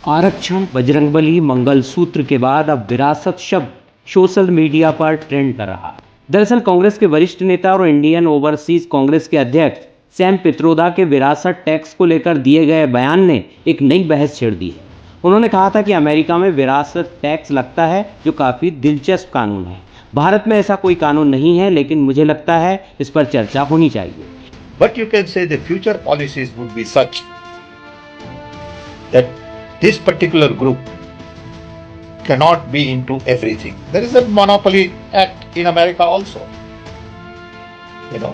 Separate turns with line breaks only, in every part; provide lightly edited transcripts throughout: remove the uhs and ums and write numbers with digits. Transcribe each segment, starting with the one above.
आरक्षण, बजरंगबली, मंगलसूत्र के बाद अब विरासत शब्द सोशल मीडिया पर ट्रेंड कर रहा है। दरअसल कांग्रेस के वरिष्ठ नेता और इंडियन ओवरसीज कांग्रेस के अध्यक्ष सैम पित्रोदा के विरासत टैक्स को लेकर दिए गए बयान ने एक नई बहस छेड़ दी है। उन्होंने कहा था कि अमेरिका में विरासत टैक्स लगता है, जो काफ़ी दिलचस्प कानून है। भारत में ऐसा कोई कानून नहीं है, लेकिन मुझे लगता है इस पर चर्चा होनी चाहिए।
But you can say the future policies would be such that this particular group cannot be into everything. There is a monopoly act in America also. You know,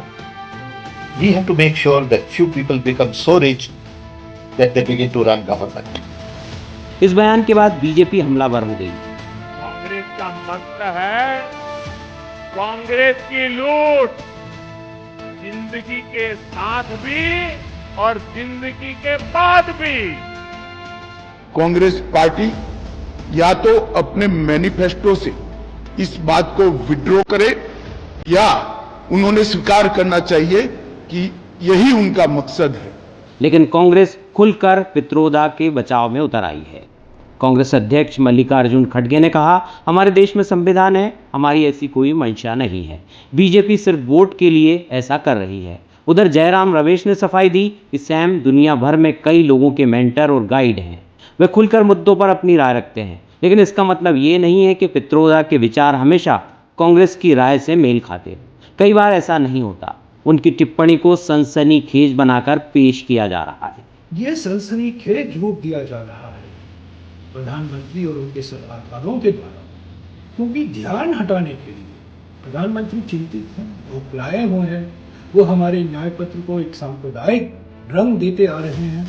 we have to make sure that few people become so rich that they begin to run government.
इस बयान के बाद BJP हमलावर हो गई।
कांग्रेस का मकसद है कांग्रेस की लूट, जिंदगी के साथ भी और जिंदगी के बाद भी।
कांग्रेस पार्टी या तो अपने मैनिफेस्टो से इस बात को विड्रॉ करे या उन्होंने स्वीकार करना चाहिए कि यही उनका मकसद है।
लेकिन कांग्रेस खुलकर पित्रोदा के बचाव में उतर आई है। कांग्रेस अध्यक्ष मल्लिकार्जुन खड़गे ने कहा, हमारे देश में संविधान है, हमारी ऐसी कोई मंशा नहीं है। बीजेपी सिर्फ वोट के लिए ऐसा कर रही है। उधर जयराम रमेश ने सफाई दी कि सैम दुनिया भर में कई लोगों के मेंटर और गाइड हैं। वे खुलकर मुद्दों पर अपनी राय रखते हैं, लेकिन इसका मतलब ये नहीं है कि पित्रोदा के विचार हमेशा कांग्रेस की राय से मेल खाते। कई बार ऐसा नहीं होता। उनकी टिप्पणी को सनसनीखेज बनाकर पेश किया जा रहा है।
ये सनसनीखेज रूप दिया जा रहा है प्रधानमंत्री और उनके सलाहकारों के द्वारा, क्योंकि ध्यान हटाने के लिए प्रधानमंत्री चिंतित हैं, भोखलाए हुए हैं। वो हमारे न्याय पत्र को एक सांप्रदायिक रंग देते आ रहे हैं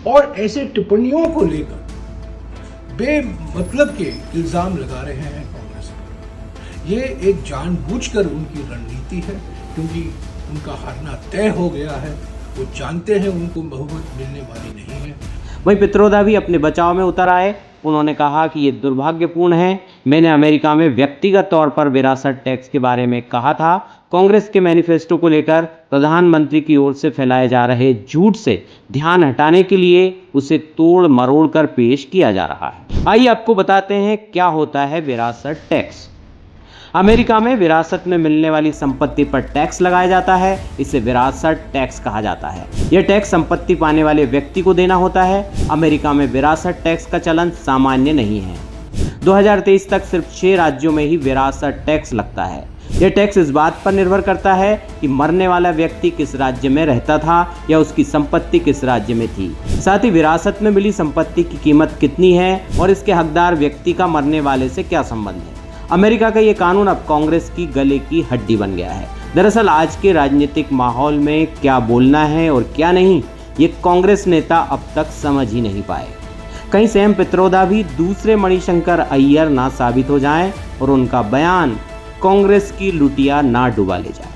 और ऐसे टिप्पणियों को लेकर बेमतलब के इल्जाम लगा रहे हैं कांग्रेस पर। ये एक जानबूझकर उनकी रणनीति है, क्योंकि उनका हारना तय हो गया है। वो जानते हैं उनको बहुमत मिलने वाली नहीं है।
वहीं पित्रोदा भी अपने बचाव में उतर आए। उन्होंने कहा कि ये दुर्भाग्यपूर्ण है। मैंने अमेरिका में व्यक्तिगत तौर पर विरासत टैक्स के बारे में कहा था। कांग्रेस के मैनिफेस्टो को लेकर प्रधानमंत्री की ओर से फैलाए जा रहे झूठ से ध्यान हटाने के लिए उसे तोड़ मरोड़ कर पेश किया जा रहा है। आइए आपको बताते हैं क्या होता है विरासत टैक्स। अमेरिका में विरासत में मिलने वाली संपत्ति पर टैक्स लगाया जाता है। इसे विरासत टैक्स कहा जाता है। यह टैक्स संपत्ति पाने वाले व्यक्ति को देना होता है। अमेरिका में विरासत टैक्स का चलन सामान्य नहीं है। 2023 तक सिर्फ 6 राज्यों में ही विरासत टैक्स लगता है। यह टैक्स इस बात पर निर्भर करता है कि मरने वाला व्यक्ति किस राज्य में रहता था या उसकी संपत्ति किस राज्य में थी। साथ ही विरासत में मिली संपत्ति की कीमत कितनी है और इसके हकदार व्यक्ति का मरने वाले से क्या संबंध है। अमेरिका का ये कानून अब कांग्रेस की गले की हड्डी बन गया है। दरअसल आज के राजनीतिक माहौल में क्या बोलना है और क्या नहीं, ये कांग्रेस नेता अब तक समझ ही नहीं पाए। कहीं सैम पित्रोदा भी दूसरे मणिशंकर अय्यर ना साबित हो जाएं और उनका बयान कांग्रेस की लुटिया ना डुबा ले जाए।